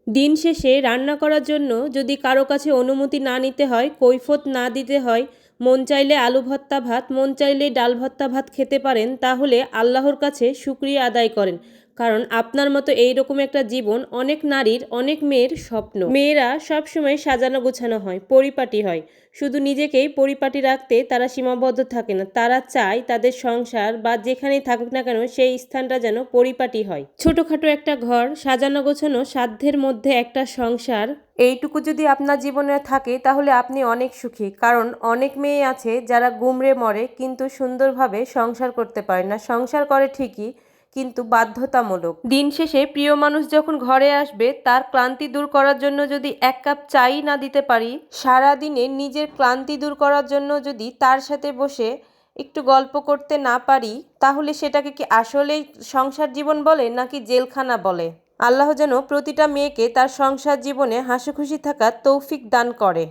দিন শেষে রান্না করার জন্য যদি কারো কাছে অনুমতি না নিতে হয়, কৈফিয়ত না দিতে হয়, মন চাইলে আলু ভর্তা ভাত, মন চাইলে ডাল ভর্তা ভাত খেতে পারেন, তাহলে আল্লাহর কাছে শুকরিয়া আদায় করেন। কারণ আপনার মতো এইরকম একটা জীবন অনেক নারীর, অনেক মেয়ের স্বপ্ন। মেয়েরা সবসময় সাজানো গোছানো হয়, পরিপাটি হয়। শুধু নিজেকেই পরিপাটি রাখতে তারা সীমাবদ্ধ থাকে না, তারা চায় তাদের সংসার বা যেখানেই থাকুক না কেন সেই স্থানটা যেন পরিপাটি হয়। ছোটোখাটো একটা ঘর সাজানো গোছানো, সাধ্যের মধ্যে একটা সংসার, এইটুকু যদি আপনার জীবনে থাকে তাহলে আপনি অনেক সুখী। কারণ অনেক মেয়ে আছে যারা গুমড়ে মরে কিন্তু সুন্দরভাবে সংসার করতে পারে না। সংসার করে ঠিকই, কিন্তু বাধ্যতামূলক। দিন শেষে প্রিয় মানুষ যখন ঘরে আসবে, তার ক্লান্তি দূর করার জন্য যদি এক কাপ চাই না দিতে পারি, সারাদিনে নিজের ক্লান্তি দূর করার জন্য যদি তার সাথে বসে একটু গল্প করতে না পারি, তাহলে সেটাকে কি আসলেই সংসার জীবন বলে নাকি জেলখানা বলে? আল্লাহ যেন প্রতিটা মেয়েকে তার সংসার জীবনে হাসিখুশি থাকার তৌফিক দান করে।